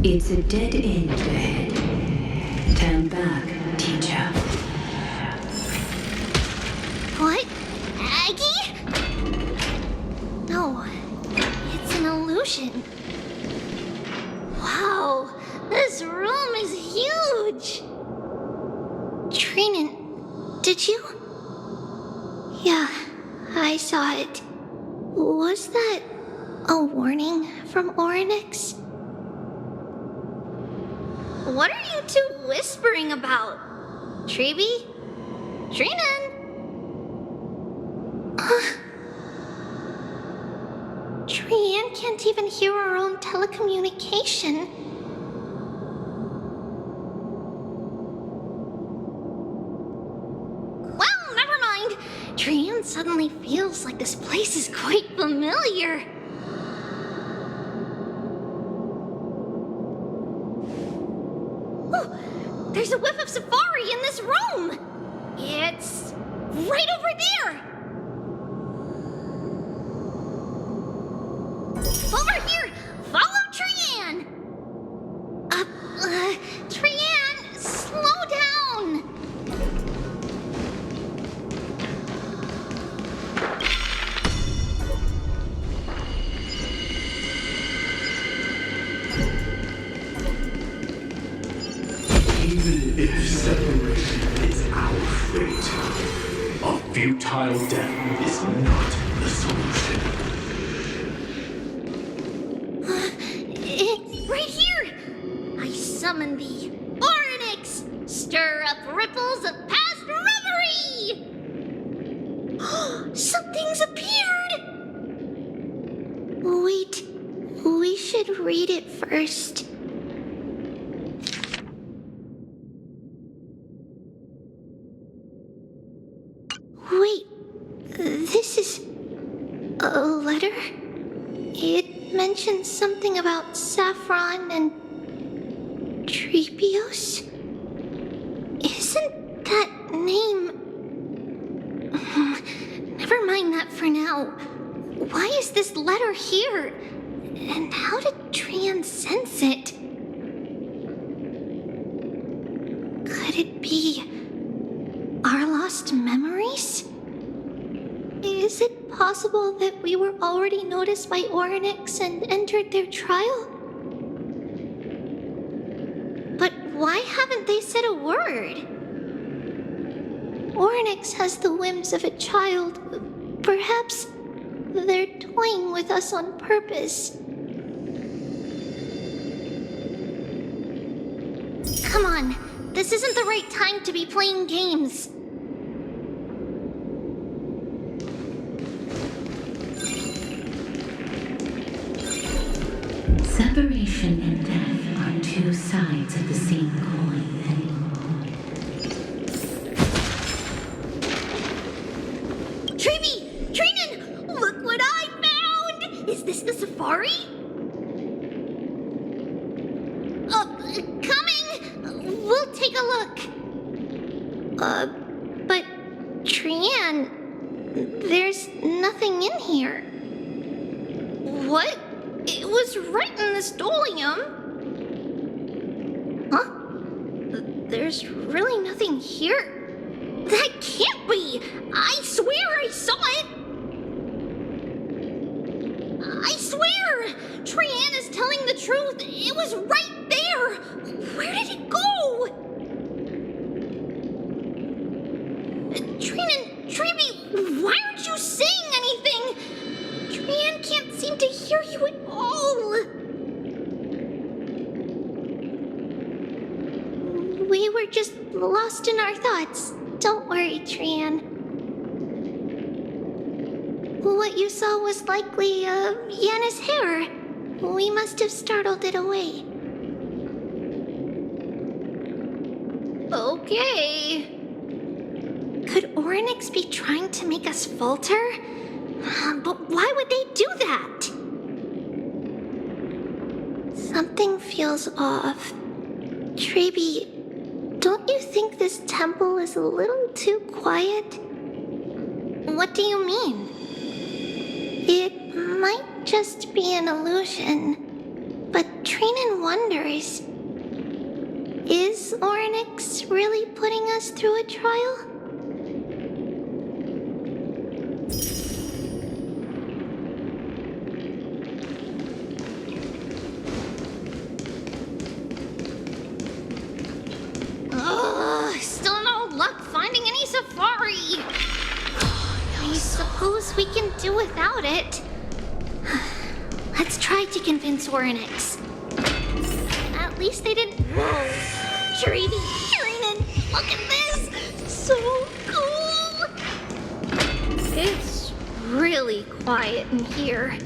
It's a dead end ahead. Turn back, teacher. What? Aggie? No, it's an illusion. Wow, this room is huge. Trinan, did you? Yeah, I saw it. Was that a warning from Oryx? What are you two whispering about? Treeby? Trinan? Trian can't even hear her own telecommunication. Well, never mind. Trian suddenly feels like this place is quite familiar. There's a whiff of safari in this room! It's right over there! Over here! Follow Trian! Trian, slow down! Even if separation is our fate, a futile death is not the solution. Right here! I summon thee, Oryx! Stir up ripples of past reverie! Something's appeared! Wait, we should read it first. Wait, this is a letter? It mentions something about Saffron and Trepios? Isn't that name... Never mind that for now. Why is this letter here? And how did Trian sense it? Could it be our lost memories? Is it possible that we were already noticed by Oryx and entered their trial? But why haven't they said a word? Oryx has the whims of a child. Perhaps they're toying with us on purpose. Come on, this isn't the right time to be playing games. Separation and death are two sides of the same coin. Treeby! Trinan! Look what I found! Is this the safari? Coming! We'll take a look. But Trian, there's nothing in here. What? It was right in the stolium. Huh? There's really nothing here. That can't be! I swear I saw it! I swear! Trian is telling the truth. It was right there! Where did it go? Trinan, Treeby, why aren't you saying anything? Trian can't seem to hear you at all. We were just lost in our thoughts. Don't worry, Trian. What you saw was likely, Yana's hair. We must have startled it away. Okay. Could Oryx be trying to make us falter? But why would they do that? Something feels off. Treeby, don't you think this temple is a little too quiet? What do you mean? It might just be an illusion, but Trinan wonders, is Orynyx really putting us through a trial? Still no luck finding any safari. I suppose we can do without it. Let's try to convince Orynyx. At least they didn't. Whoa! Treeby, Trinan, look at this! So cool! It's really quiet in here.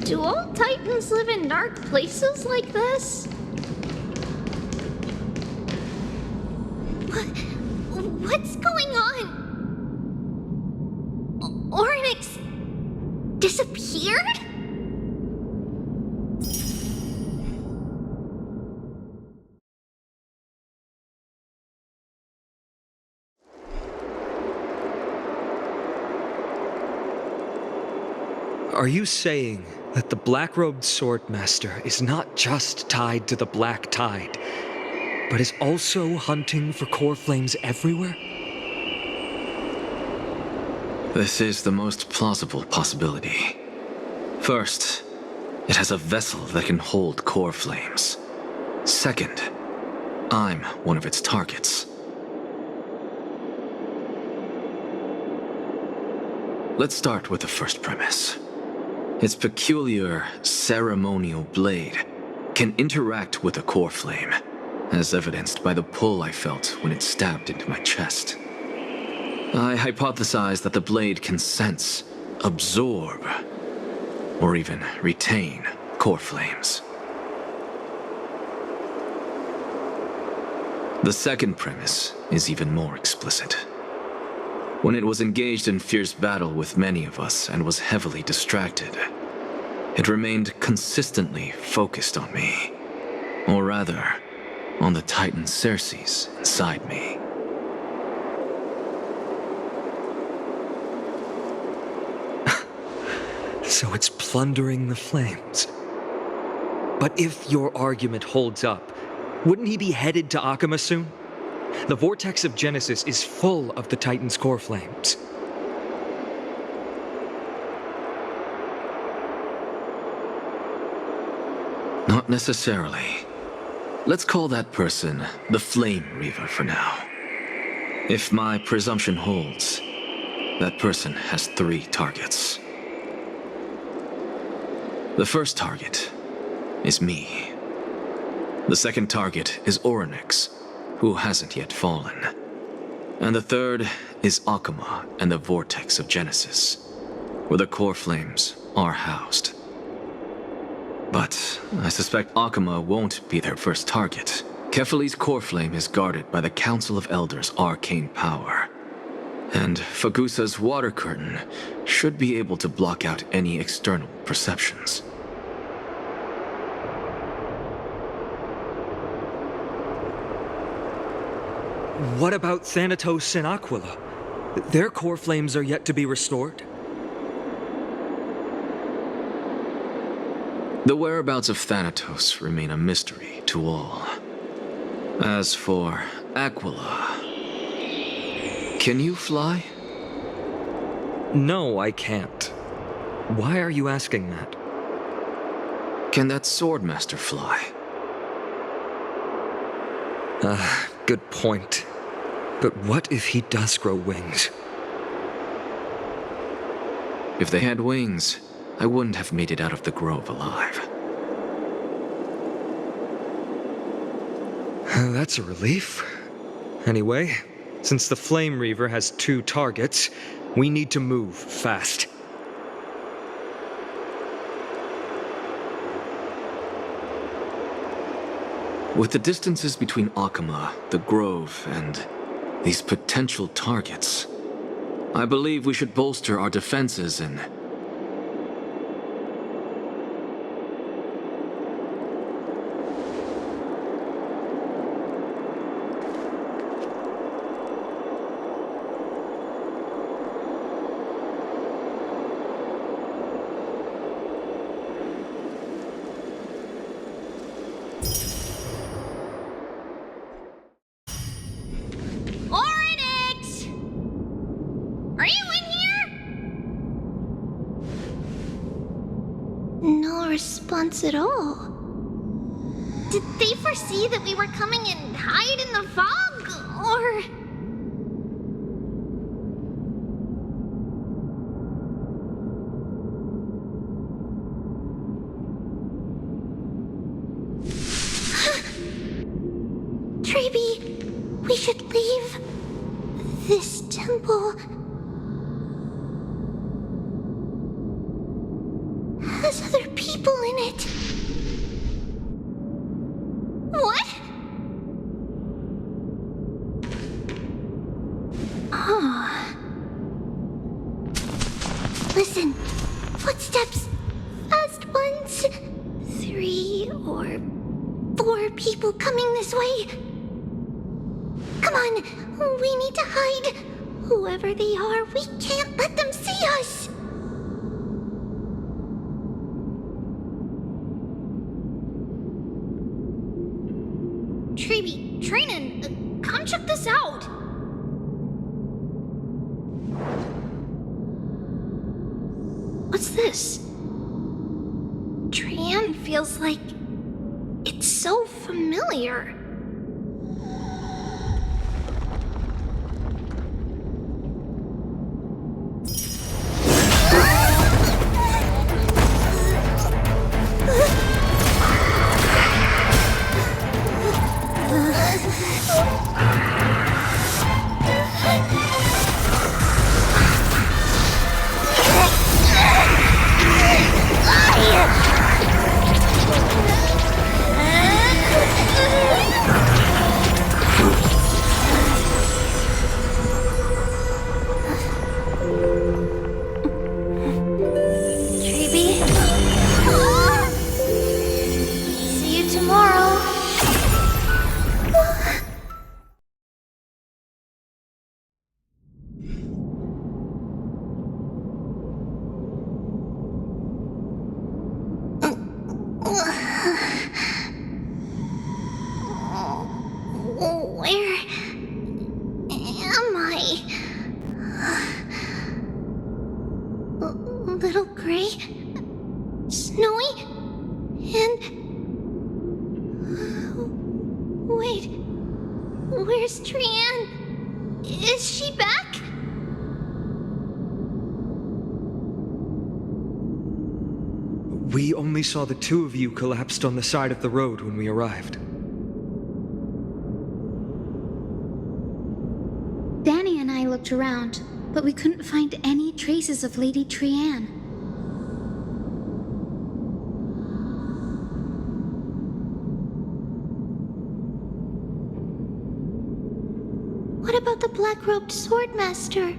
Do all Titans live in dark places like this? What's going on? Orynyx disappeared? Are you saying that the black-robed swordmaster is not just tied to the Black Tide, but is also hunting for core flames everywhere? This is the most plausible possibility. First, it has a vessel that can hold core flames. Second, I'm one of its targets. Let's start with the first premise. Its peculiar ceremonial blade can interact with a core flame, as evidenced by the pull I felt when it stabbed into my chest. I hypothesized that the blade can sense, absorb, or even retain core flames. The second premise is even more explicit. When it was engaged in fierce battle with many of us and was heavily distracted, it remained consistently focused on me. Or rather, on the Titan Circes inside me. So it's plundering the flames. But if your argument holds up, wouldn't he be headed to Akama soon? The vortex of Genesis is full of the Titan's core flames. Not necessarily. Let's call that person the Flame Reaver for now. If my presumption holds, that person has 3 targets. The first target is me. The second target is Orynyx, who hasn't yet fallen. And the third is Akama and the Vortex of Genesis, where the core flames are housed. But I suspect Akama won't be their first target. Kefali's core flame is guarded by the Council of Elders' arcane power. And Fagusa's water curtain should be able to block out any external perceptions. What about Thanatos and Aquila? Their core flames are yet to be restored. The whereabouts of Thanatos remain a mystery to all. As for Aquila, can you fly? No, I can't. Why are you asking that? Can that Swordmaster fly? Good point. But what if he does grow wings? If they had wings, I wouldn't have made it out of the grove alive. That's a relief. Anyway, since the Flame Reaver has 2 targets, we need to move fast. With the distances between Akama, the grove, and these potential targets, I believe we should bolster our defenses and no response at all. Did they foresee that we were coming and hide in the fog? Or... Treeby, we should leave this temple. Has other people in it. What? Oh. Listen, footsteps. Fast ones. 3 or 4 people coming this way. Come on, we need to hide. Whoever they are, we can't let them see us. Treeby, Trainin, come check this out. What's this? Trian feels like it's so familiar. Where am I? Little Gray, Snowy, and... Wait, where's Trian? Is she back? We only saw the 2 of you collapsed on the side of the road when we arrived. Danny and I looked around, but we couldn't find any traces of Lady Trian. What about the black-robed swordmaster?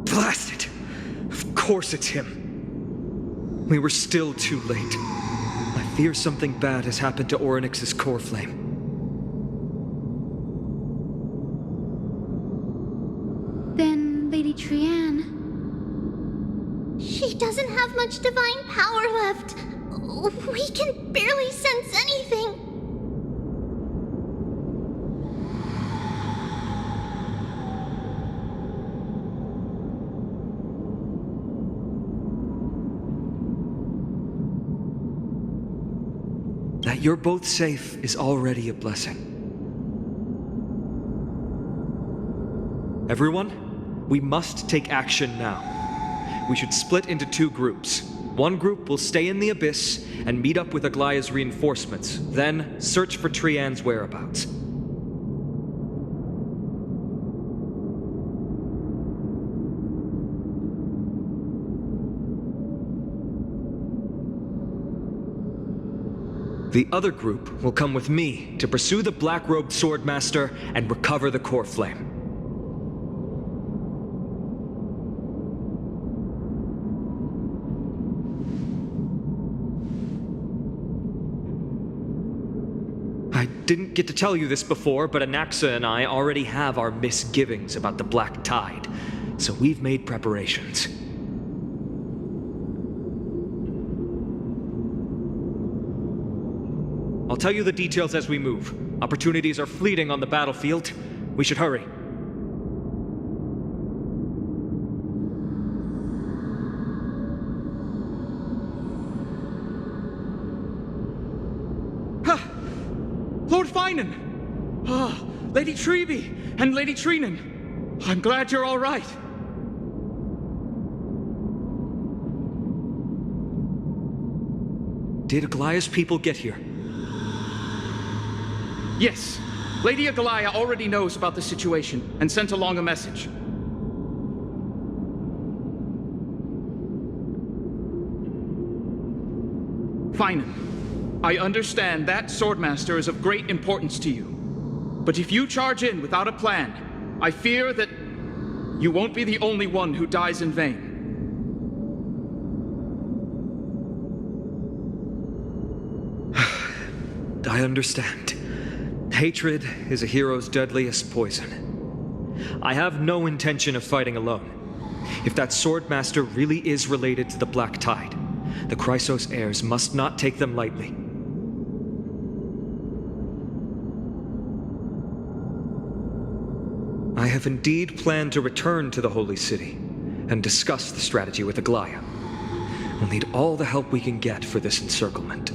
Blast it! Of course it's him. We were still too late. I fear something bad has happened to Orynyx's core flame. Then Lady Trian... She doesn't have much divine power left. We can barely sense anything. That you're both safe is already a blessing. Everyone, we must take action now. We should split into 2 groups. One group will stay in the Abyss and meet up with Aglaya's reinforcements, then search for Trian's whereabouts. The other group will come with me to pursue the black-robed swordmaster and recover the core flame. I didn't get to tell you this before, but Anaxa and I already have our misgivings about the Black Tide, so we've made preparations. I'll tell you the details as we move. Opportunities are fleeting on the battlefield. We should hurry. Finan! Ah, Lady Treby and Lady Treenan. I'm glad you're all right. Did Aglaya's people get here? Yes. Lady Aglaya already knows about the situation and sent along a message. Finan, I understand that Swordmaster is of great importance to you. But if you charge in without a plan, I fear that you won't be the only one who dies in vain. I understand. Hatred is a hero's deadliest poison. I have no intention of fighting alone. If that Swordmaster really is related to the Black Tide, the Chrysos heirs must not take them lightly. I have indeed planned to return to the Holy City and discuss the strategy with Aglaya. We'll need all the help we can get for this encirclement.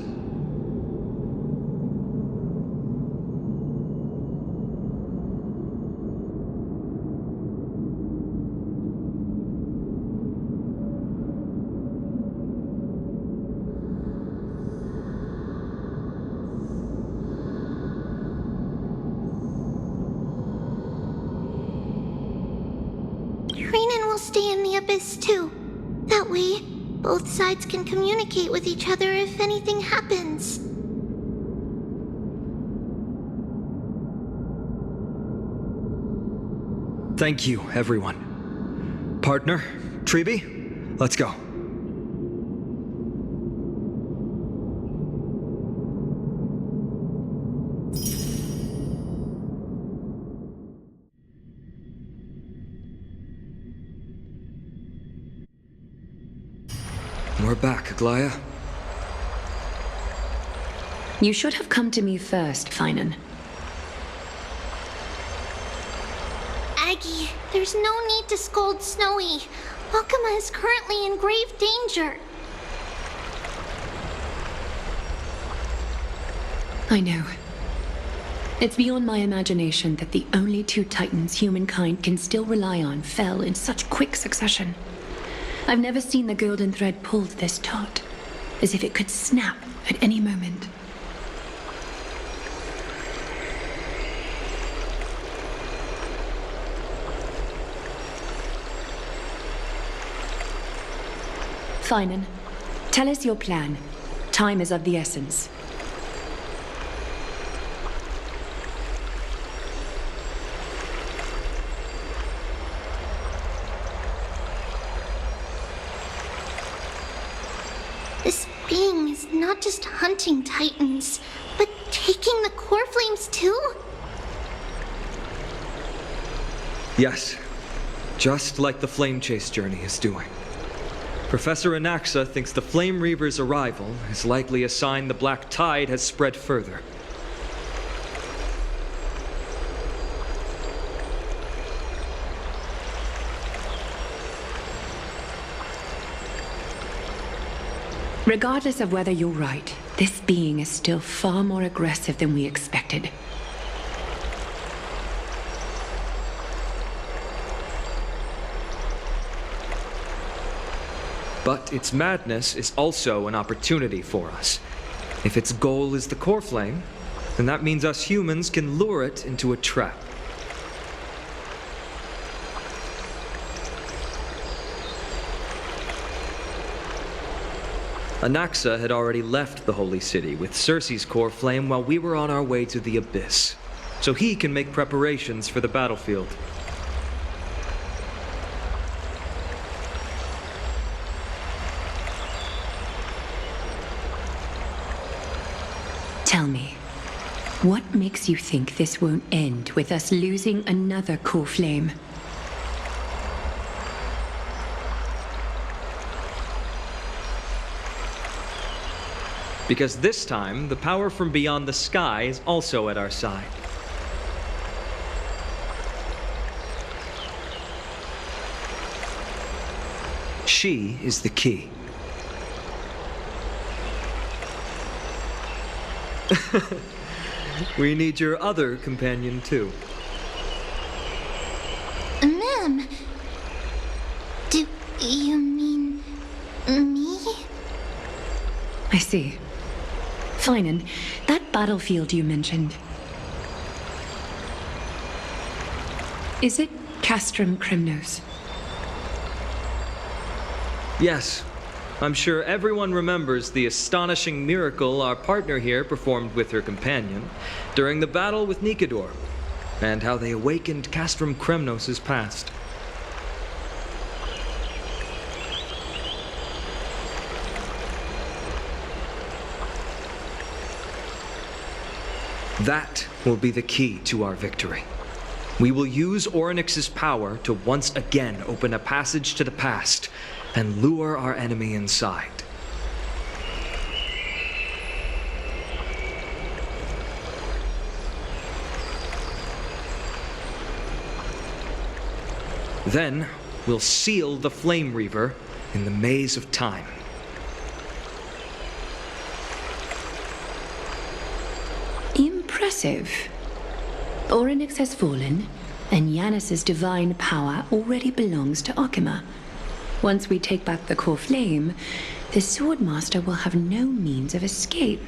Treenan will stay in the abyss too. That way, both sides can communicate with each other if anything happens. Thank you, everyone. Partner, Treby, let's go. We're back, Aglaya. You should have come to me first, Finan. Aggie, there's no need to scold Snowy. Akuma is currently in grave danger. I know. It's beyond my imagination that the only two titans humankind can still rely on fell in such quick succession. I've never seen the golden thread pulled this taut, as if it could snap at any moment. Finan, tell us your plan. Time is of the essence. This being is not just hunting titans, but taking the core flames too? Yes, just like the Flame Chase journey is doing. Professor Anaxa thinks the Flame Reaver's arrival is likely a sign the Black Tide has spread further. Regardless of whether you're right, this being is still far more aggressive than we expected. But its madness is also an opportunity for us. If its goal is the core flame, then that means us humans can lure it into a trap. Anaxa had already left the Holy City with Cersei's core flame while we were on our way to the Abyss, so he can make preparations for the battlefield. Tell me, what makes you think this won't end with us losing another core flame? Because this time, the power from beyond the sky is also at our side. She is the key. We need your other companion, too. Ma'am, do you mean me? I see. Finan, that battlefield you mentioned. Is it Castrum Kremnos? Yes. I'm sure everyone remembers the astonishing miracle our partner here performed with her companion during the battle with Nikador, and how they awakened Castrum Kremnos' past. That will be the key to our victory. We will use Orynyx's power to once again open a passage to the past and lure our enemy inside. Then, we'll seal the Flame Reaver in the maze of time. Impressive. Orynyx has fallen, and Yanis's divine power already belongs to Akima. Once we take back the core flame, the Swordmaster will have no means of escape.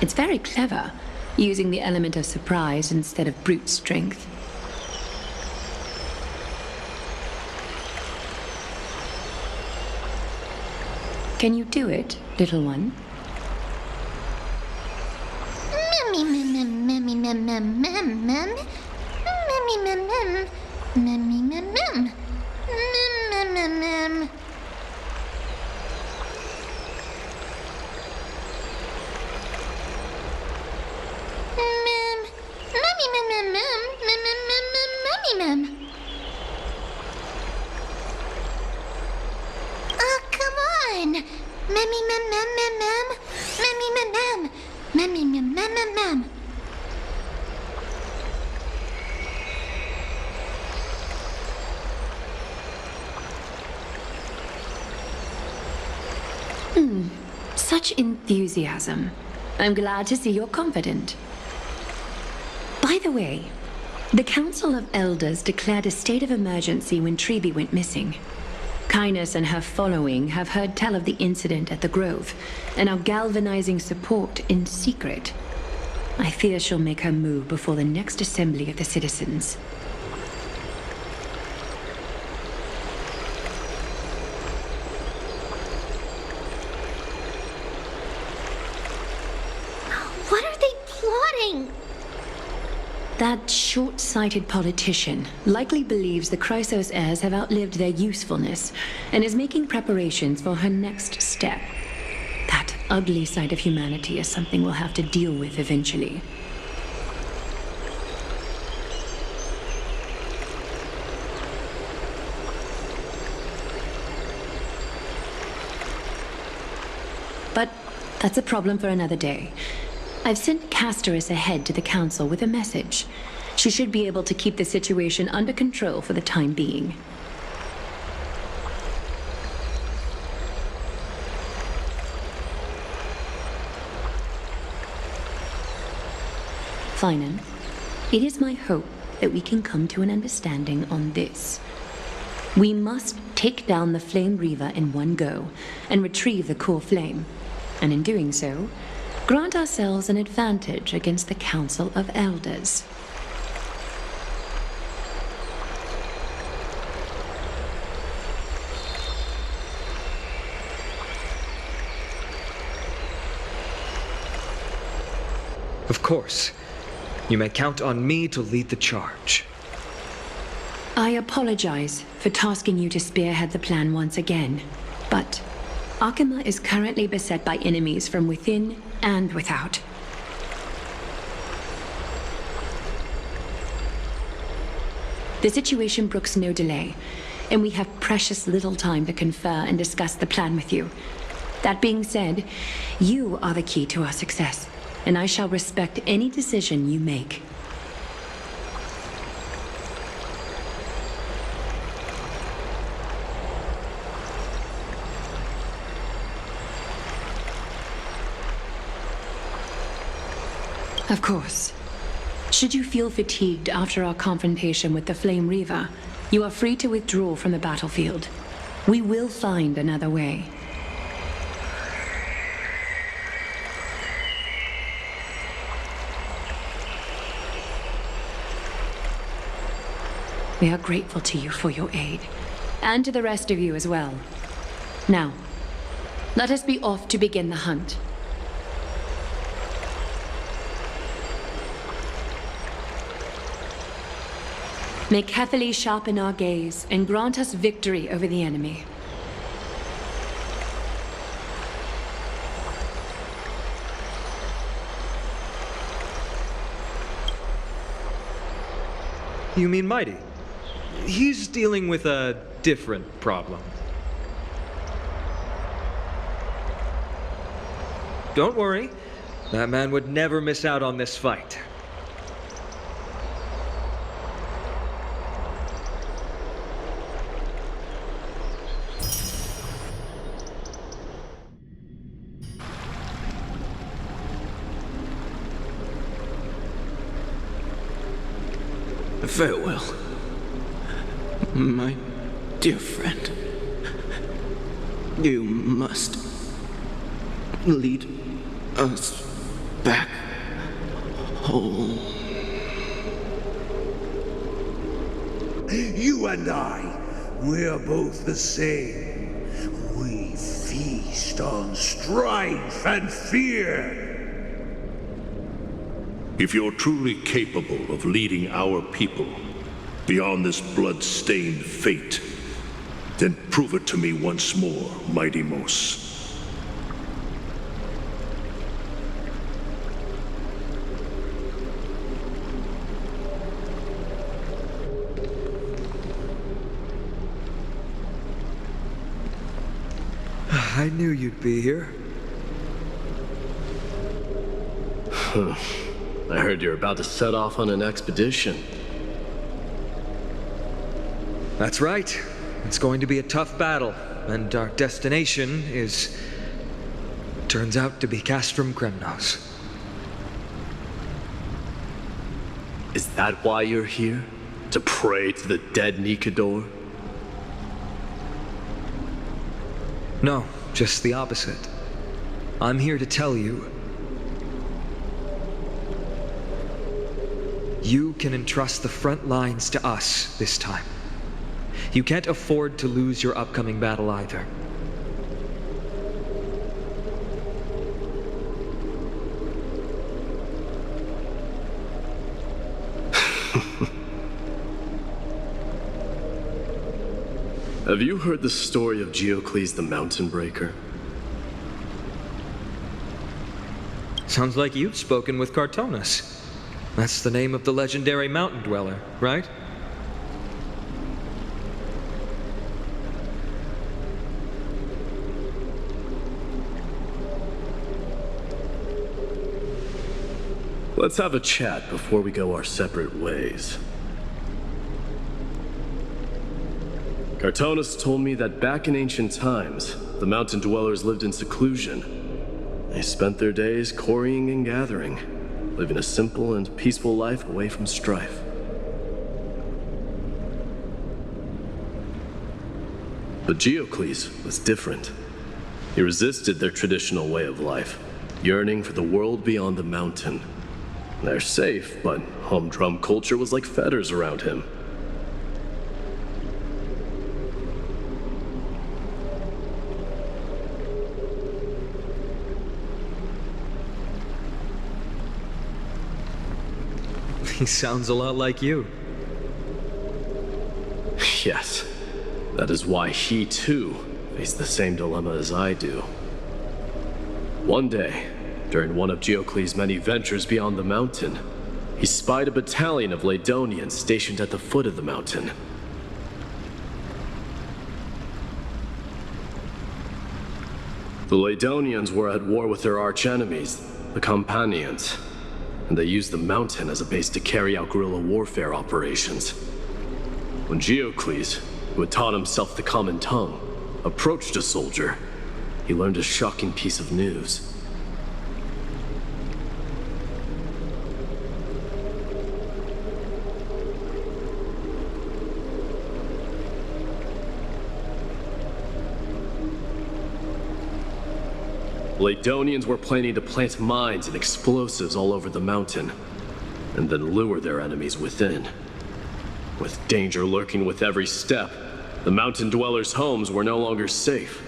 It's very clever, using the element of surprise instead of brute strength. Can you do it, little one? Such enthusiasm. I'm glad to see you're confident. By the way, the Council of Elders declared a state of emergency when Treeby went missing. Kynus and her following have heard tell of the incident at the Grove and are galvanizing support in secret. I fear she'll make her move before the next assembly of the citizens. What are they plotting? That short-sighted politician likely believes the Chrysos heirs have outlived their usefulness and is making preparations for her next step. That ugly side of humanity is something we'll have to deal with eventually. But that's a problem for another day. I've sent Castorus ahead to the council with a message. She should be able to keep the situation under control for the time being. Finan, it is my hope that we can come to an understanding on this. We must take down the Flame Reaver in one go and retrieve the core flame. And in doing so, grant ourselves an advantage against the Council of Elders. Of course. You may count on me to lead the charge. I apologize for tasking you to spearhead the plan once again, but Akima is currently beset by enemies from within and without. The situation brooks no delay, and we have precious little time to confer and discuss the plan with you. That being said, you are the key to our success, and I shall respect any decision you make. Of course. Should you feel fatigued after our confrontation with the Flame Reaver, you are free to withdraw from the battlefield. We will find another way. We are grateful to you for your aid, and to the rest of you as well. Now, let us be off to begin the hunt. May Kethely sharpen our gaze and grant us victory over the enemy. You mean Mighty? He's dealing with a different problem. Don't worry. That man would never miss out on this fight. Farewell, my dear friend. You must lead us back home. You and I, we're both the same. We feast on strife and fear. If you're truly capable of leading our people beyond this blood-stained fate, then prove it to me once more, Mighty Mos. I knew you'd be here. I heard you're about to set off on an expedition. That's right. It's going to be a tough battle, and our destination turns out to be Castrum Kremnos. Is that why you're here? To pray to the dead Nikador? No, just the opposite. I'm here to tell you, you can entrust the front lines to us this time. You can't afford to lose your upcoming battle either. Have you heard the story of Geocles the Mountain Breaker? Sounds like you've spoken with Cartonus. That's the name of the legendary mountain dweller, right? Let's have a chat before we go our separate ways. Cartonus told me that back in ancient times, the mountain dwellers lived in seclusion. They spent their days quarrying and gathering, living a simple and peaceful life away from strife. But Geocles was different. He resisted their traditional way of life, yearning for the world beyond the mountain. They're safe, but humdrum culture was like fetters around him. He sounds a lot like you. Yes. That is why he, too, faced the same dilemma as I do. One day, during one of Geocles' many ventures beyond the mountain, he spied a battalion of Ladonians stationed at the foot of the mountain. The Ladonians were at war with their arch-enemies, the Companions, and they used the mountain as a base to carry out guerrilla warfare operations. When Geocles, who had taught himself the common tongue, approached a soldier, he learned a shocking piece of news. Ladonians were planning to plant mines and explosives all over the mountain, and then lure their enemies within. With danger lurking with every step, the mountain dwellers' homes were no longer safe.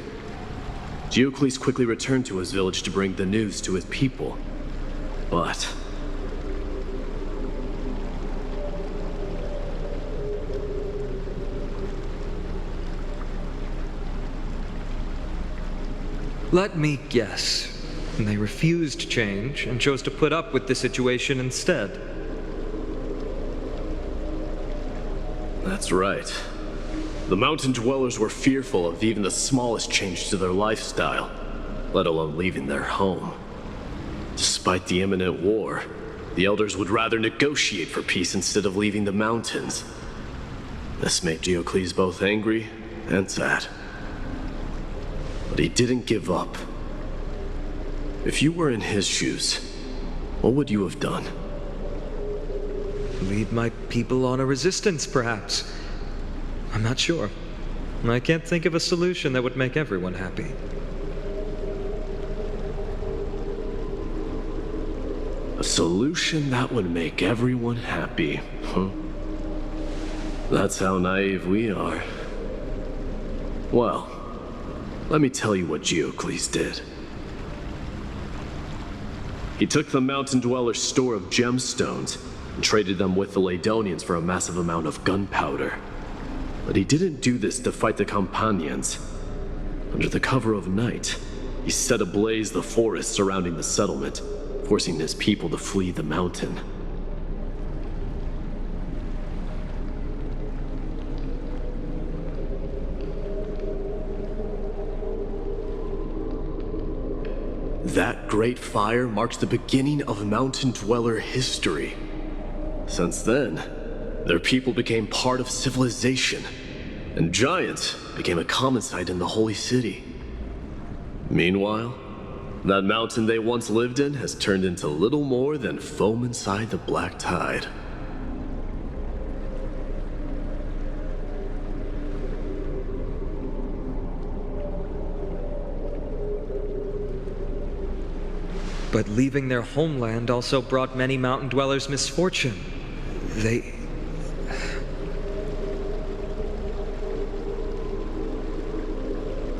Geocles quickly returned to his village to bring the news to his people. But let me guess. They refused change and chose to put up with the situation instead. that's right. The mountain dwellers were fearful of even the smallest change to their lifestyle, let alone leaving their home. Despite the imminent war, the elders would rather negotiate for peace instead of leaving the mountains. This made Geocles both angry and sad. But he didn't give up. If you were in his shoes, what would you have done? Lead my people on a resistance, perhaps. I'm not sure. I can't think of a solution that would make everyone happy. A solution that would make everyone happy, huh? That's how naive we are. Well, let me tell you what Geocles did. He took the mountain dwellers' store of gemstones and traded them with the Ladonians for a massive amount of gunpowder. But he didn't do this to fight the Companions. Under the cover of night, he set ablaze the forest surrounding the settlement, forcing his people to flee the mountain. That great fire marks the beginning of mountain dweller history. Since then, their people became part of civilization, and giants became a common sight in the holy city. Meanwhile, that mountain they once lived in has turned into little more than foam inside the black tide. But leaving their homeland also brought many mountain dwellers misfortune.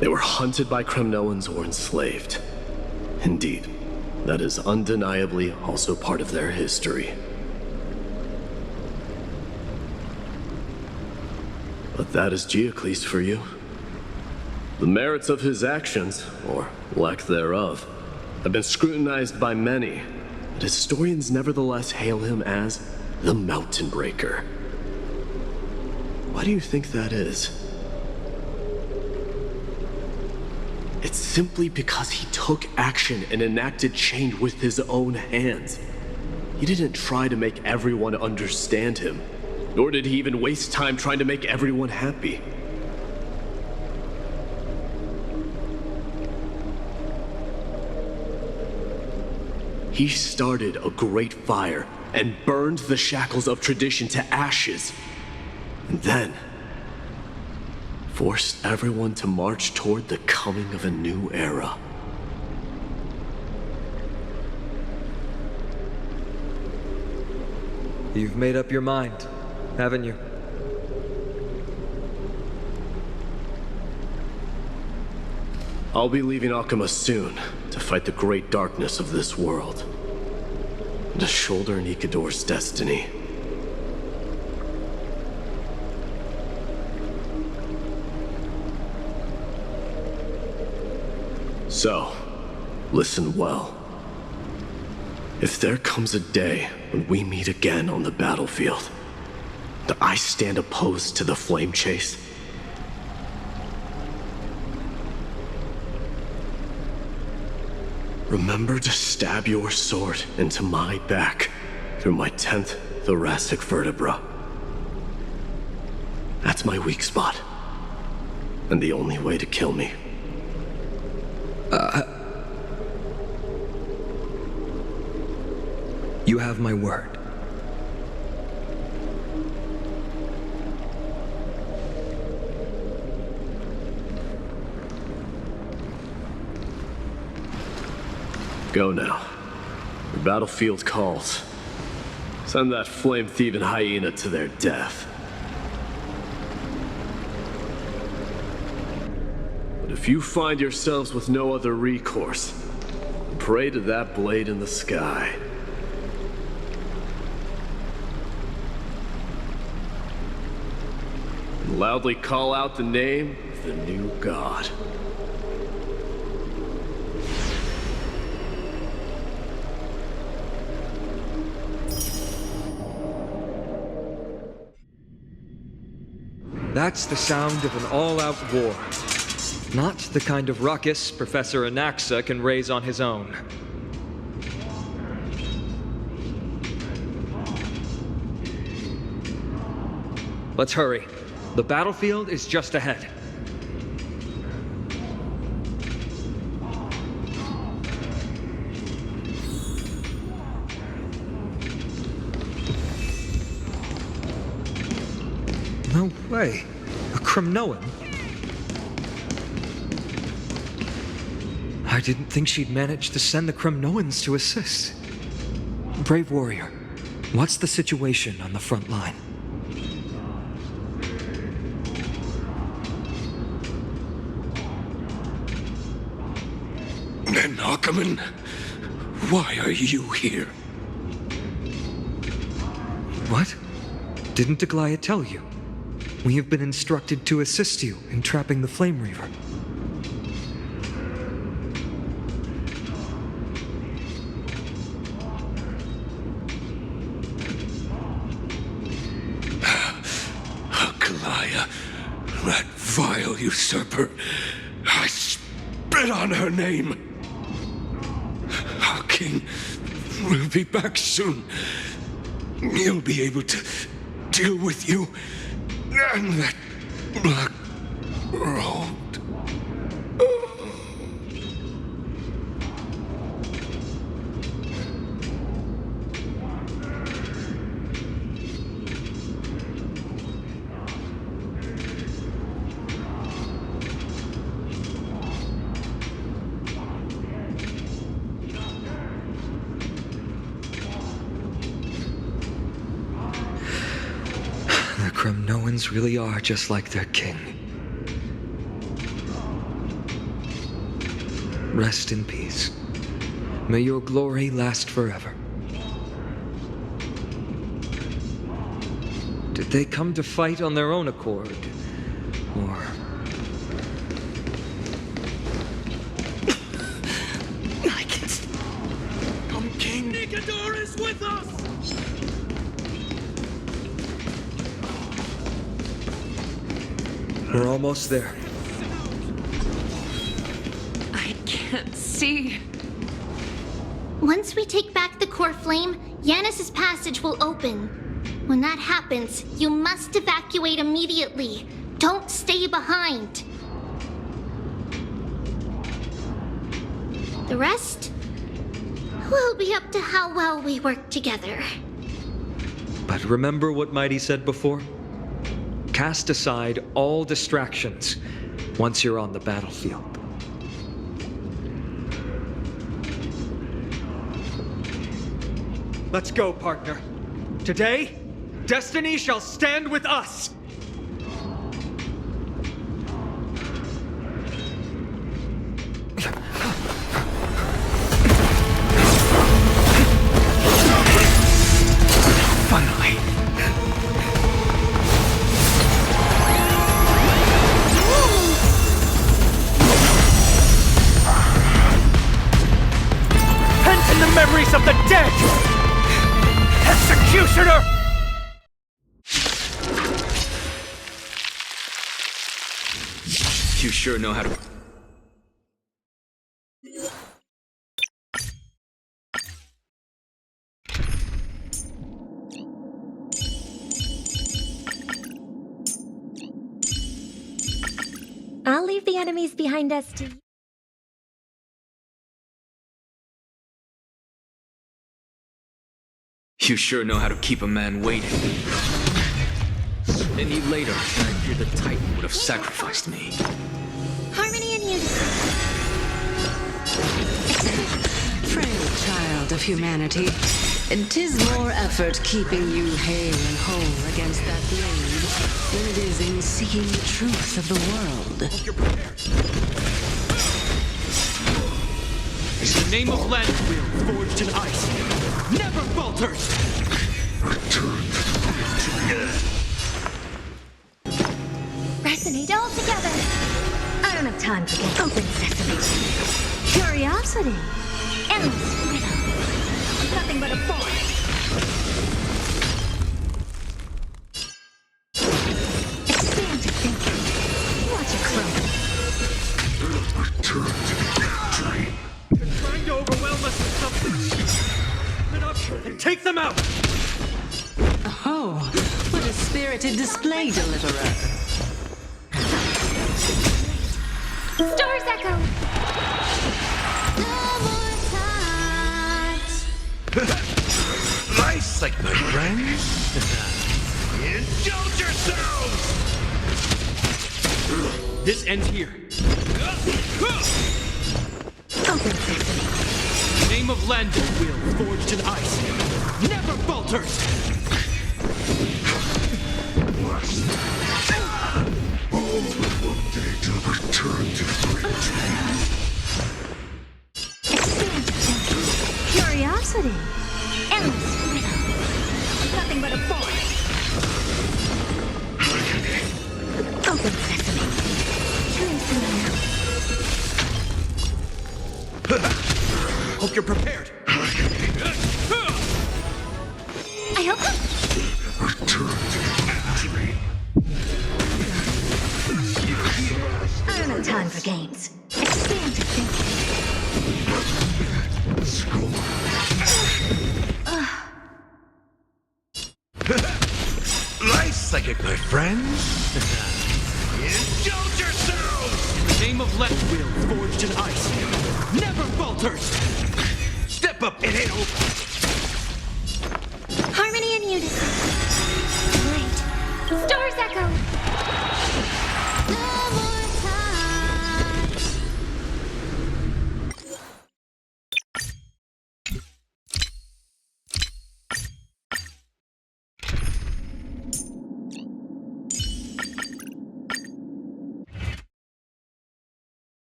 They were hunted by Kremnoans or enslaved. Indeed, that is undeniably also part of their history. But that is Geocles for you. The merits of his actions, or lack thereof, have been scrutinized by many, but historians nevertheless hail him as the Mountain Breaker. Why do you think that is? It's simply because he took action and enacted change with his own hands. He didn't try to make everyone understand him, nor did he even waste time trying to make everyone happy. He started a great fire and burned the shackles of tradition to ashes, and then forced everyone to march toward the coming of a new era. You've made up your mind, haven't you? I'll be leaving Akama soon to fight the great darkness of this world, and to shoulder Nikador's destiny. So, listen well. If there comes a day when we meet again on the battlefield, that I stand opposed to the flame chase, remember to stab your sword into my back through my 10th thoracic vertebra. That's my weak spot, and the only way to kill me. You have my word. Go now. Your battlefield calls. Send that flame-thieving hyena to their death. But if you find yourselves with no other recourse, pray to that blade in the sky. And loudly call out the name of the new god. That's the sound of an all-out war. Not the kind of ruckus Professor Anaxa can raise on his own. Let's hurry. The battlefield is just ahead. No way. A Kremnoan? I didn't think she'd manage to send the Kremnoans to assist. Brave warrior, what's the situation on the front line? And Ackerman, why are you here? What? Didn't Deglaya tell you? We have been instructed to assist you in trapping the Flame Reaver. Deglaya, that vile usurper. I spit on her name. Our king will be back soon. He'll be able to deal with you and that black road. The Kremnoans really are just like their king. Rest in peace. May your glory last forever. Did they come to fight on their own accord? Or... I can... Come, King. Nicanor is with us! We're almost there. I can't see. Once we take back the core flame, Yanis's passage will open. When that happens, you must evacuate immediately. Don't stay behind. The rest will be up to how well we work together. But remember what Mighty said before? Cast aside all distractions once you're on the battlefield. Let's go, partner. Today, destiny shall stand with us! Finally. Pent in the memories of the dead! Executioner! You sure know how to... I'll leave the enemies behind us to... You sure know how to keep a man waiting. Any later, and I fear the Titan would have sacrificed me. Harmony and unity. Frail child of humanity, and 'tis more effort keeping you hale and whole against that blade than it is in seeking the truth of the world. In the name of land will forged in ice, never falters! Resonate all together. I don't have time for that. Open sesame. Curiosity. Endless riddle. Nothing but a force. Expansive thinking. Watch it grow. They're trying to overwhelm us with something. Get up and take them out! Oh, what a spirited display, Deliverer. Stars echo. Nice, like my friends. Indulge yourselves! This ends here. Open sesame. Name of land will forged in ice, never falters! Curiosity. Endless riddle. Nothing but a force. Open sesame. Hope you're prepared. I hope. I don't have time for games. Expansive thinking. Nice, psychic, my friends. Indulge yourselves! In the name of let will forged in ice, never falters! Step up, it ain't over. Harmony and unison. Light. Stars echo. No more touch.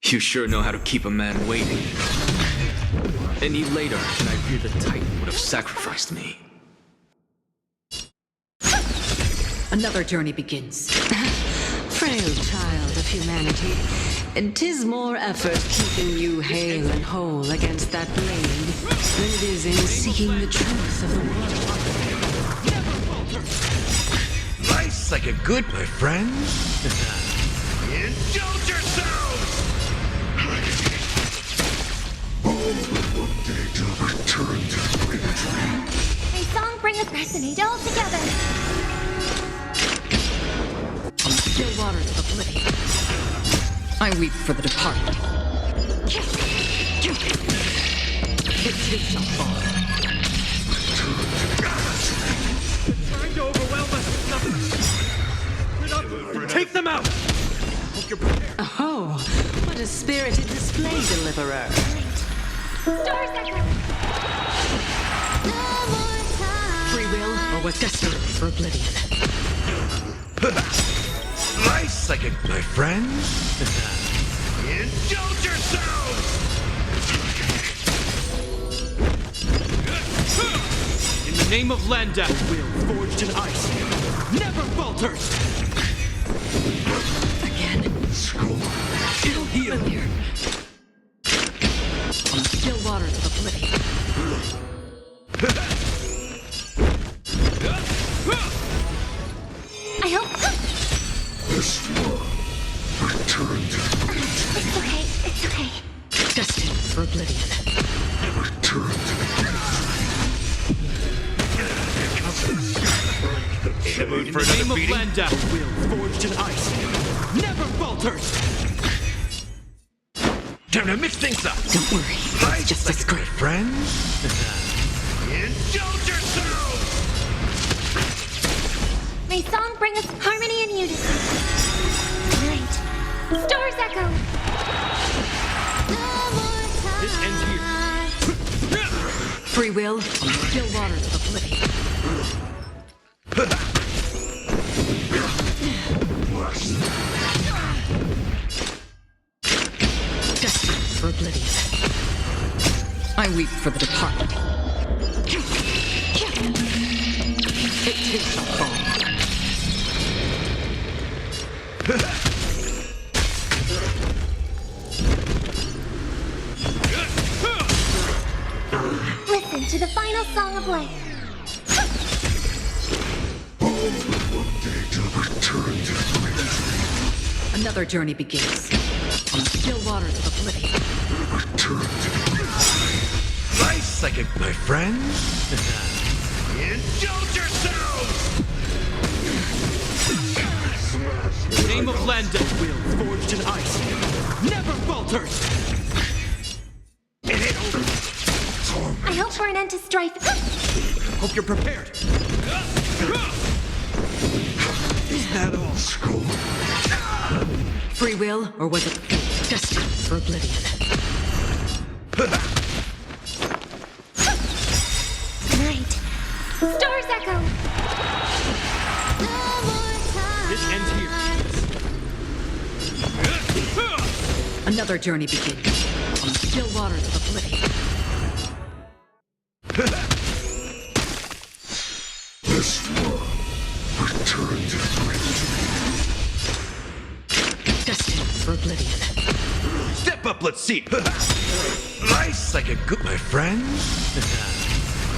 You sure know how to keep a man waiting. Any later, and I fear the Titan would have sacrificed me. Another journey begins. Frail child of humanity, and 'tis more effort keeping you hale and whole against that blade than it is in seeking the truth of the world. Nice, like a good, my friends. Indulge yourselves! May song bring us resonate all together. On still waters of oblivion, I weep for the departed. It shall fall. They're trying to overwhelm us with something. Get up and take them out! Hope you're prepared. Oh, what a spirited display, Deliverer. Stars echo. No more time. Free will, or was destined for oblivion? Nice, psychic, my friends. Indulge yourselves! In the name of Landak will forged in ice, never falters! Again. It'll heal here. On still waters of oblivion. I hope. This one returned to It's okay. It's okay. Destined for oblivion. return to In the name of Landak will forged in ice, never falters! time to mix things up. Don't worry. It's just a scrape. Friends? Indulge yourselves! May song bring us harmony and unison. Light. Stars echo. No more time. Free will on the still waters of oblivion. Destined for oblivion. I weep for the departed. It too shall fall. Listen to the final song of life. Another journey begins. On the still waters of oblivion. Nice psychic, my friend. Indulge yourselves! The name of Landa will, forged in ice, never falters! I hope for an end to strife. Hope you're prepared. Is that all? Free will, or was it fate destined for oblivion? Tonight, Stars Echo. This ends here. Another journey begins. On the still waters of oblivion. This world returned to Destined for oblivion. Step up, let's see. Nice psychic, good, my friend.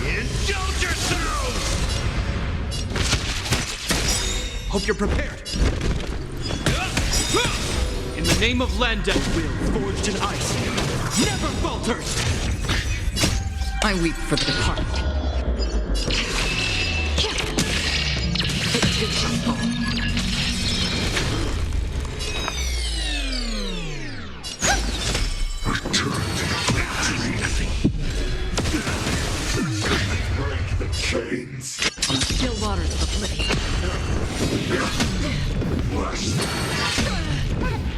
Indulge yourselves! Hope you're prepared. In the name of Landa will, forged in ice, never falters! I weep for the departed. It too shall fall. Break the chains. On the still waters of oblivion.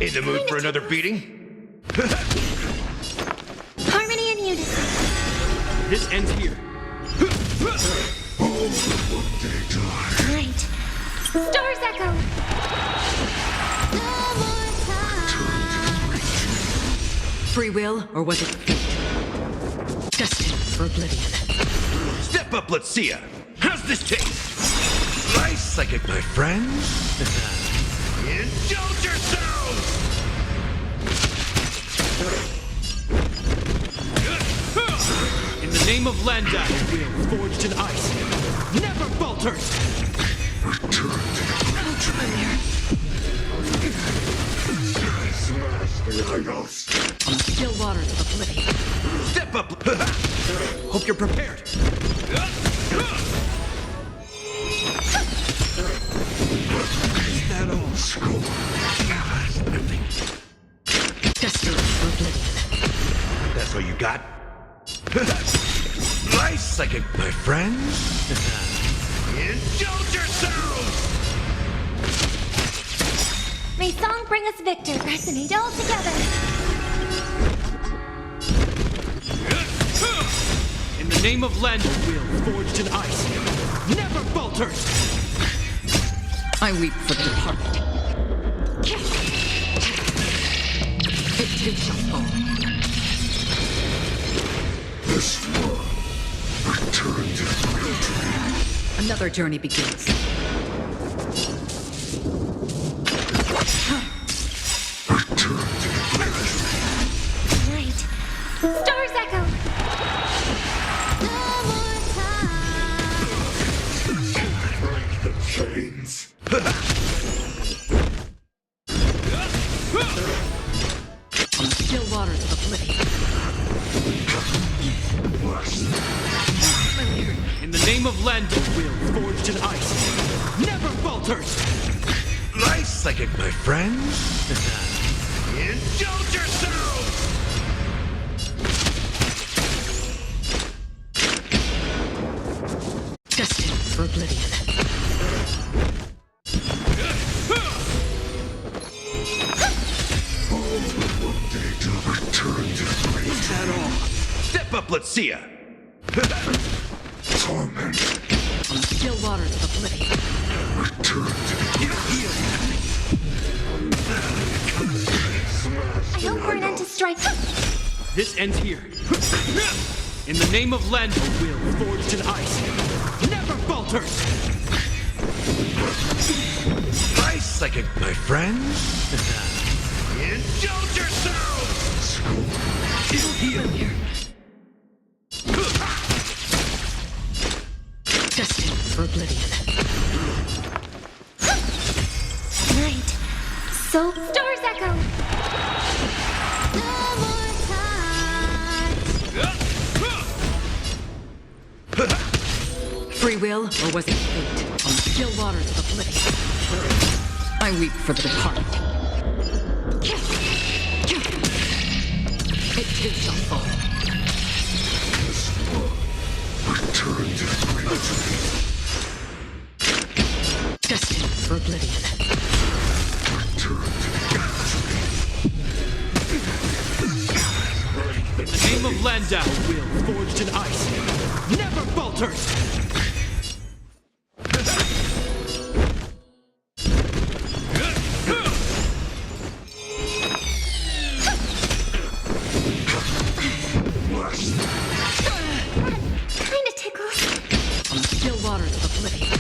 In the mood for another beating? Harmony and unison. This ends here. Tonight, Stars Echo. Free will, or was it fate? Destined for oblivion. Step up, let's see ya. How's this taste? Nice psychic, my friend. Indulge yourselves! In the name of Landa will, forged in ice, never falters! On the still waters of oblivion. Step up! Hope you're prepared. Is that all? Destined for oblivion. That's all you got? Nice psychic, my friend. Indulge yourselves! May song bring us victor. Resonate all together. In the name of Landa will, forged in ice, never falters! I weep for the departed. It too shall fall. This world returned to Another journey begins. Tonight, Stars Echo. break the chains. On the still waters of oblivion. In the name of Landa will, forged in ice, never falters! Nice psychic, my friend. Indulge yourselves! Destined for oblivion. Is that all? Step up, let's see ya. Still waters of oblivion. I hope we're an end to strike. This ends here. In the name of Len, a will forged in ice never falters. Ice like my friends. Indulge yourselves! It'll heal here. Destined for oblivion. Night. So stars echo. No more time. Free will, or was it fate? On the still waters of oblivion. I weep for the departed. It too shall fall. Destined for oblivion. In the name of Landau, will forged in ice never falters. Kinda tickles. On the still waters of oblivion.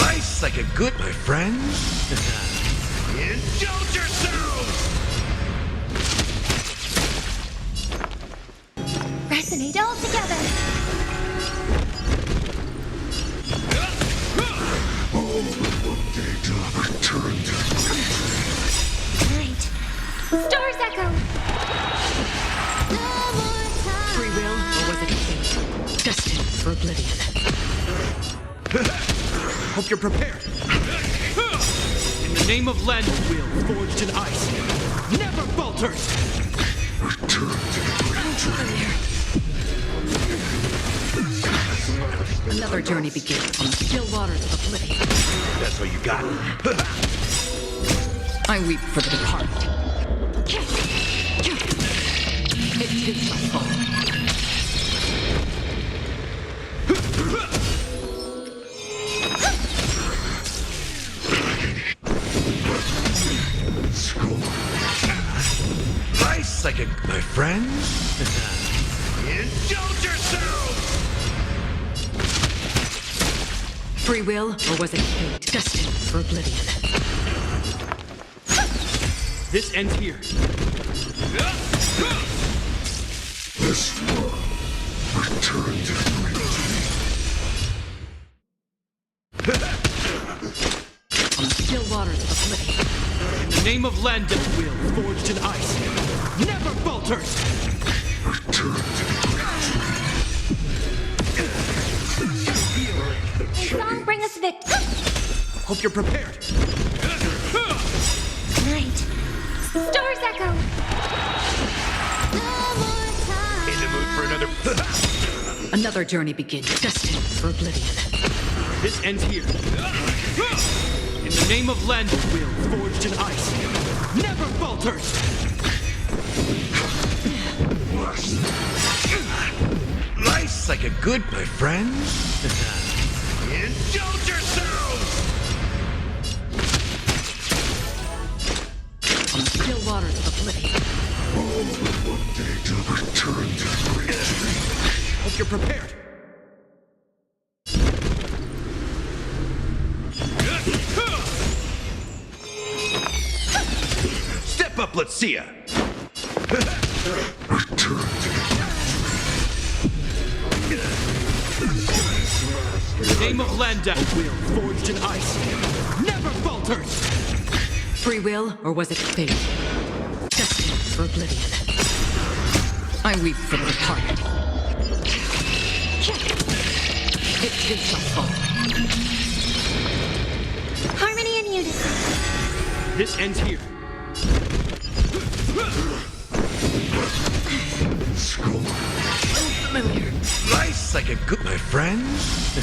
Life's like a good, my friends. Indulge yourselves! Resonate all together. Night. Stars echo. No more time. Free will, or was it fate? Destined for oblivion. Hope you're prepared. In the name of Len, a will forged in ice never falters. Another journey begins on the still waters of oblivion. That's what you got. I weep for the departed. It too shall fall. Life's like a my friends. Indulge yourselves! Free will, or was it fate? Destined for oblivion. This ends here. This one returned to On the still waters of oblivion. In the name of Landau, will forged in ice never falters. May song bring us victory. Hope you're prepared. Night. Stars echo. No more time. In the mood for another. Another journey begins. Destined for oblivion. This ends here. In the name of Landau, will forged in ice never falters. Life's like a good, my friends. Indulge yourselves! On the still waters of oblivion. Hope you're prepared. Step up, let's see ya. In the name of Landau, will forged in ice never falters. Free will, or was it fate? Destined for oblivion. I weep for the departed. It too shall fall. Harmony and unison. This ends here. Familiar. Life's like a good, my friends.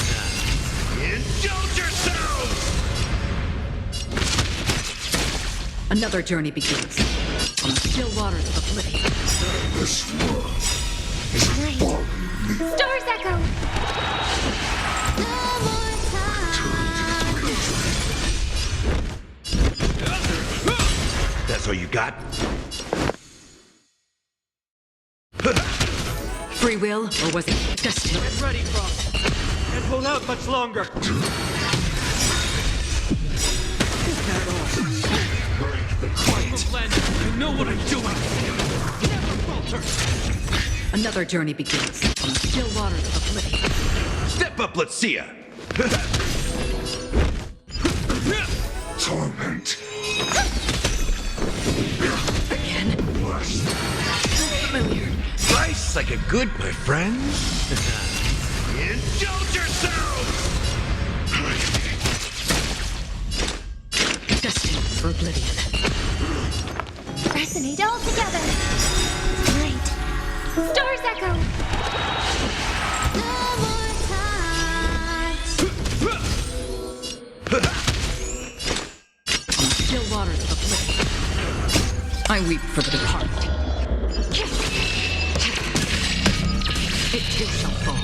Indulge yourselves! Another journey begins. On the still waters of oblivion. This one is Night. Stars echo! That's all you got? Free will, or was it destiny? Get ready, Frost. Can't hold out much longer. I know what I'm doing. Never falter. Another journey begins on the still waters of oblivion. Step up, let's see ya. Torment. Again. Familiar. Nice like a good, my friends. Indulge yourselves! Destined for oblivion. Resonate all together. Tonight. Stars echo. On the still waters of oblivion. I weep for the departed. It too shall fall.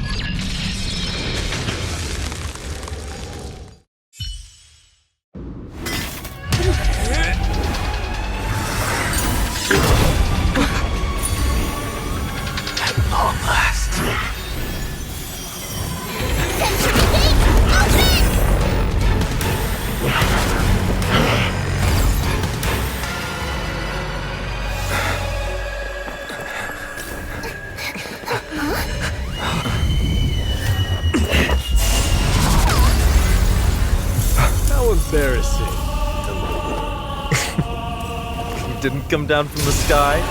At long last. How embarrassing. You didn't come down from the sky?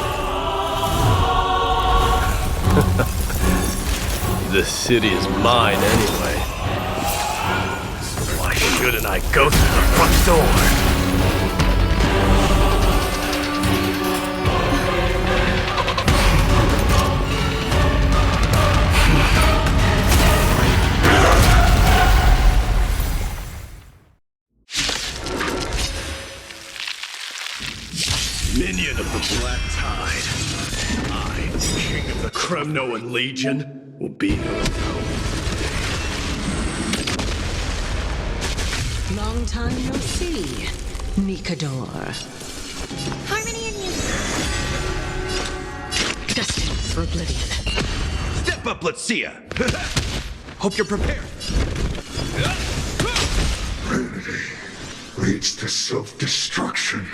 This city is mine anyway. So why shouldn't I go through the front door? Minion of the Black Tide, I, King of the Kremnoan Legion, will be your opponent. Long time no see, Nikador. Harmony and unity. Destined for oblivion. Step up, let's see ya. Hope you're prepared. Vanity leads to self-destruction.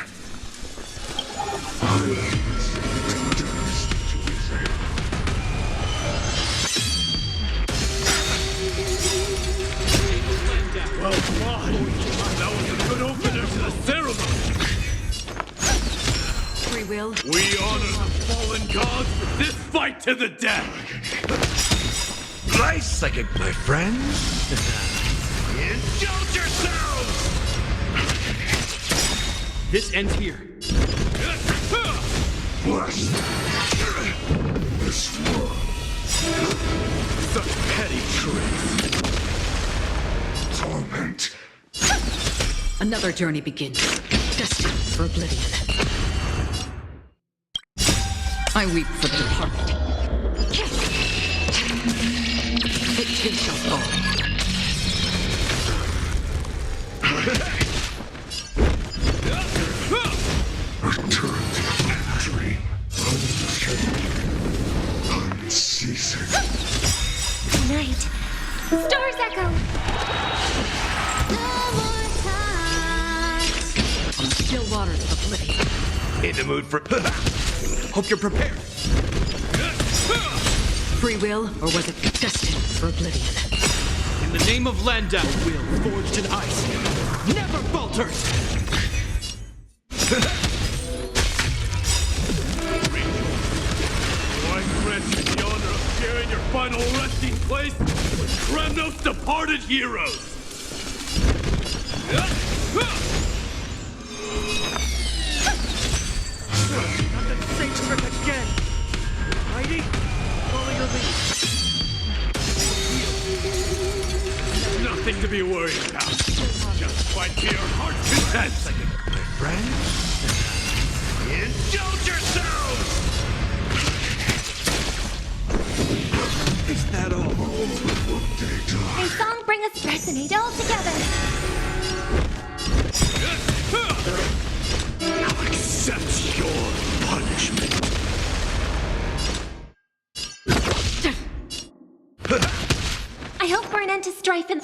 Well, come on! That was a good opener to the ceremony! Free will. We honor the fallen gods with this fight to the death! Nice like a my friends. Indulge yourselves! This ends here. Bless this world. Such petty tricks! Torment. Another journey begins. Destined for oblivion. I weep for the departed. It too shall fall. Return to the dream. Unceasing. Tonight. Stars echo. On the still waters of oblivion. In the mood for. Hope you're prepared. Free will, or was it destined for oblivion? In the name of Landau, will forged in ice never falters. I grant you the honor of sharing your final resting place with Kremnos' departed heroes! Not that same trick again. Mighty, follow your lead. Nothing to be worried about. Just fight to your heart's content! My friends. Indulge yourselves! Is that all? May song bring us resonate all together. Now accept your punishment. I hope for an end to strife and...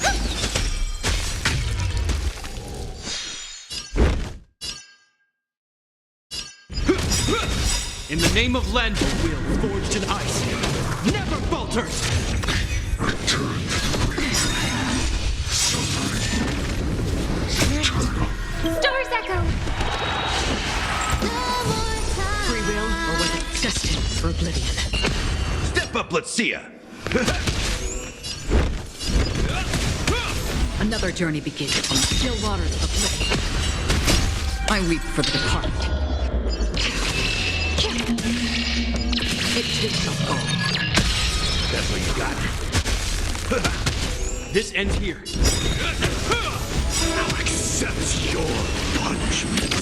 In the name of Landville, will forged in ice, never falters! Stars echo! Free will, or was it destined for oblivion? Step up, let's see ya! Another journey begins on the still waters of oblivion. I weep for the departed. It too shall go. That's what you got. This ends here. Now accept your punishment.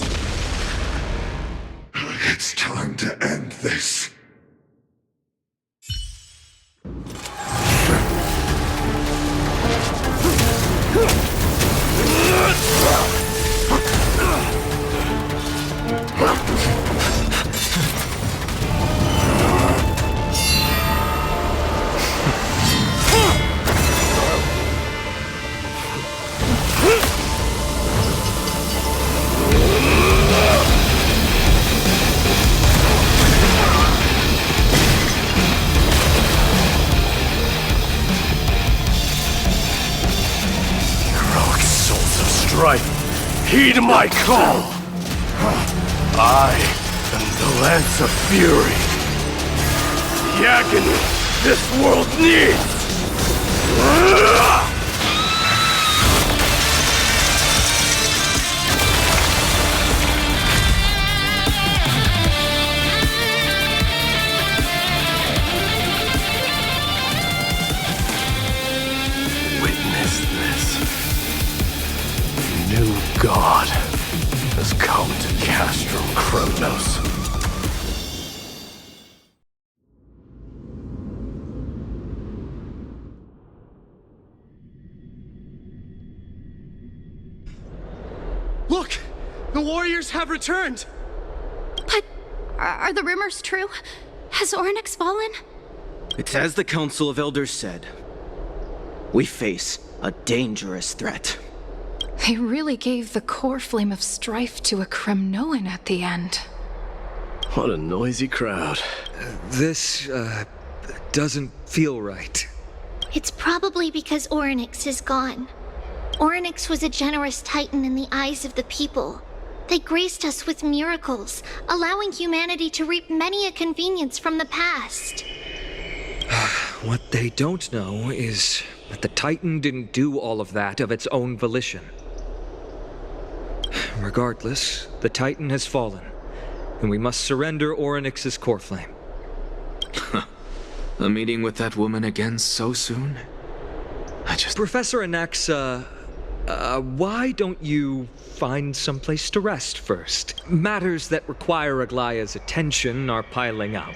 It's time to end this. Heed my call! I am the Lance of Fury. The agony this world needs! Witness this. New God has come to Castrum Kronos. Look! The warriors have returned! But are the rumors true? Has Orynyx fallen? It's as the Council of Elders said. We face a dangerous threat. They really gave the core flame of strife to a Kremnoan at the end. What a noisy crowd. This doesn't feel right. It's probably because Orynyx is gone. Orynyx was a generous titan in the eyes of the people. They graced us with miracles, allowing humanity to reap many a convenience from the past. What they don't know is that the Titan didn't do all of that of its own volition. Regardless, the Titan has fallen, and we must surrender Orynyx's core flame. A meeting with that woman again so soon? Professor Anaxa, why don't you find someplace to rest first? Matters that require Aglaya's attention are piling up.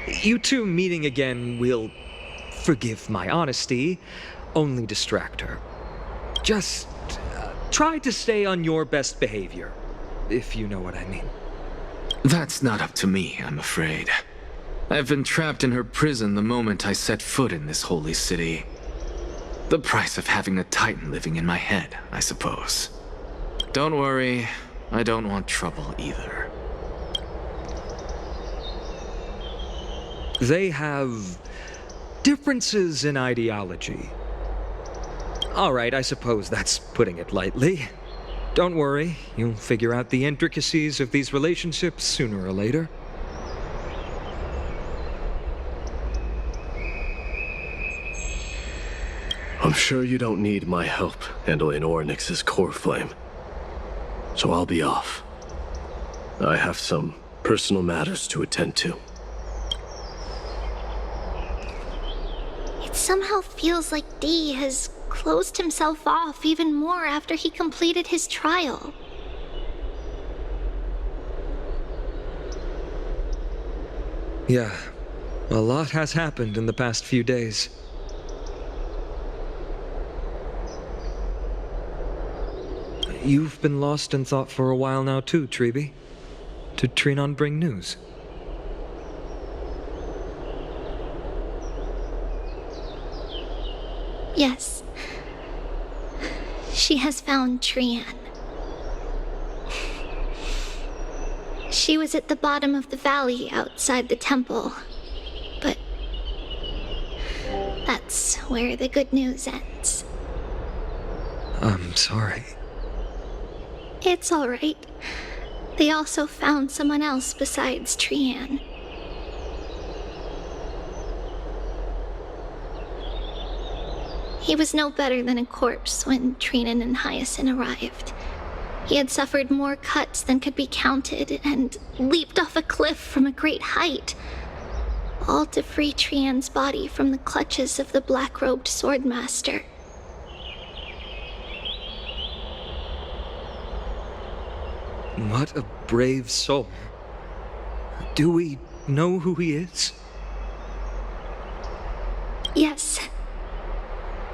You two meeting again will, forgive my honesty, only distract her. Just try to stay on your best behavior, if you know what I mean. That's not up to me, I'm afraid. I've been trapped in her prison the moment I set foot in this holy city. The price of having a Titan living in my head, I suppose. Don't worry, I don't want trouble either. They have differences in ideology. All right, I suppose that's putting it lightly. Don't worry, you'll figure out the intricacies of these relationships sooner or later. I'm sure you don't need my help handling Orynyx's core flame. So I'll be off. I have some personal matters to attend to. It somehow feels like D has closed himself off even more after he completed his trial. Yeah, A lot has happened in the past few days. You've been lost in thought for a while now too, Treeby. Did Trinon bring news? Yes. She has found Trian. She was at the bottom of the valley outside the temple. But that's where the good news ends. I'm sorry. It's all right. They also found someone else besides Trian. He was no better than a corpse when Trinan and Hyacinth arrived. He had suffered more cuts than could be counted and leaped off a cliff from a great height, all to free Trian's body from the clutches of the black-robed swordmaster. What a brave soul. Do we know who he is? Yes.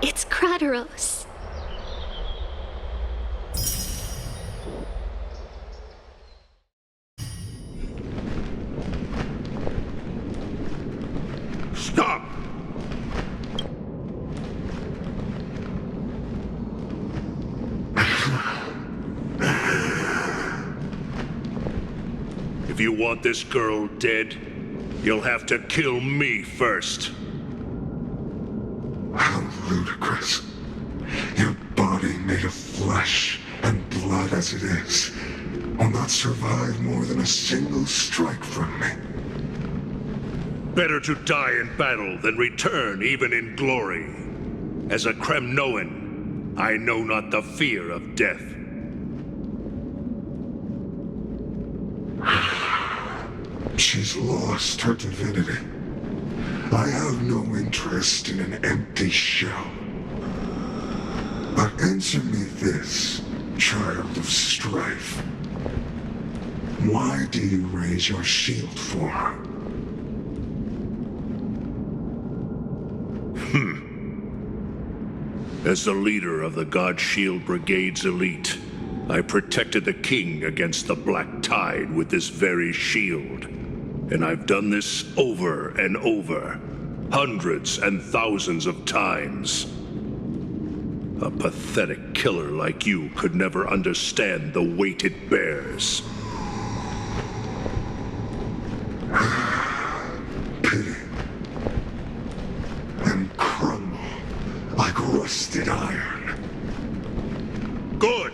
It's Krateros. Stop! If you want this girl dead, you'll have to kill me first. How ludicrous. Your body made of flesh and blood as it is will not survive more than a single strike from me. Better to die in battle than return even in glory. As a Kremnoan, I know not the fear of death. She's lost her divinity. I have no interest in an empty shell. But answer me this, child of strife. Why do you raise your shield for her? As the leader of the God Shield Brigade's elite, I protected the king against the Black Tide with this very shield. And I've done this over and over, hundreds and thousands of times. A pathetic killer like you could never understand the weight it bears. Pity. And crumble like rusted iron. Good!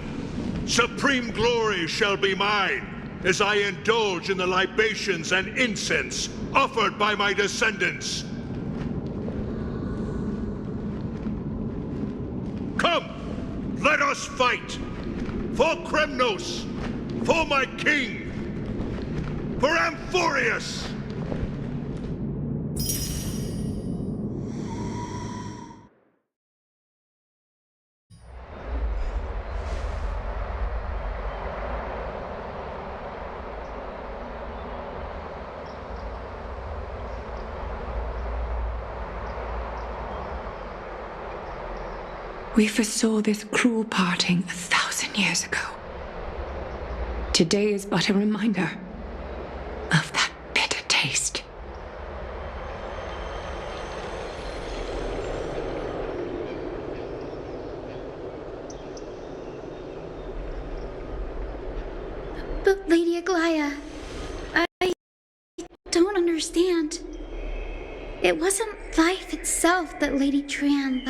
Supreme glory shall be mine, as I indulge in the libations and incense offered by my descendants. Come, let us fight! For Kremnos! For my king! For Amphorius! We foresaw this cruel parting 1,000 years ago. Today is but a reminder of that bitter taste. But Lady Aglaya, I don't understand. It wasn't life itself that Lady Trian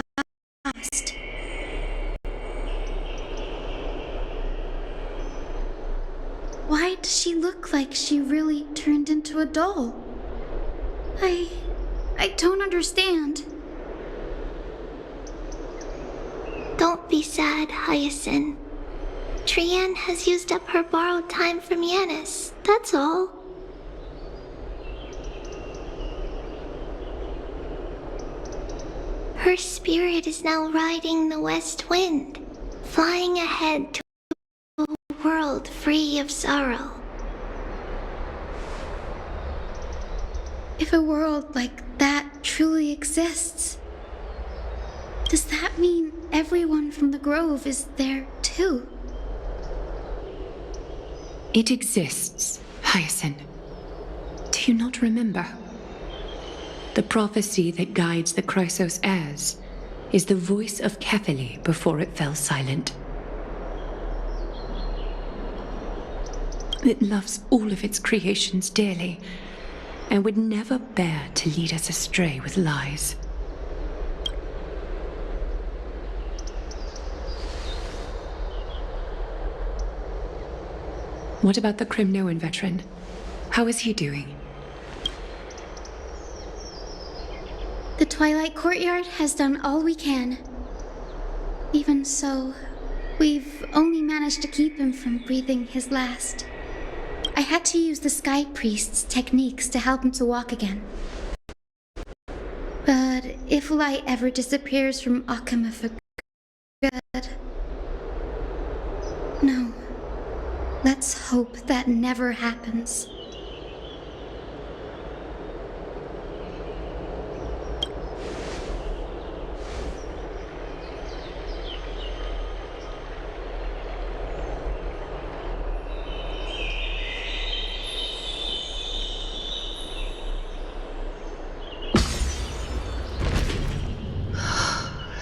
lost. Why does she look like she really turned into a doll? I don't understand. Don't be sad, Hyacinth. Trian has used up her borrowed time from Yanis, that's all. Her spirit is now riding the west wind, flying ahead to a world free of sorrow. If a world like that truly exists, does that mean everyone from the Grove is there too? It exists, Hyacinth. Do you not remember? The prophecy that guides the Chrysos heirs is the voice of Kefili before it fell silent. It loves all of its creations dearly, and would never bear to lead us astray with lies. What about the Crimnoan veteran? How is he doing? The Twilight Courtyard has done all we can. Even so, we've only managed to keep him from breathing his last. I had to use the Sky Priest's techniques to help him to walk again. But if light ever disappears from Akama for good... No. Let's hope that never happens.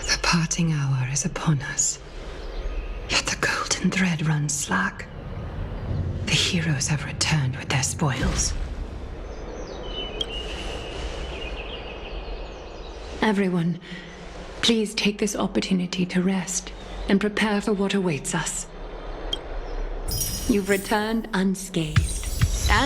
The parting hour is upon us. Yet the golden thread runs slack. The heroes have returned with their spoils. Everyone, please take this opportunity to rest and prepare for what awaits us. You've returned unscathed.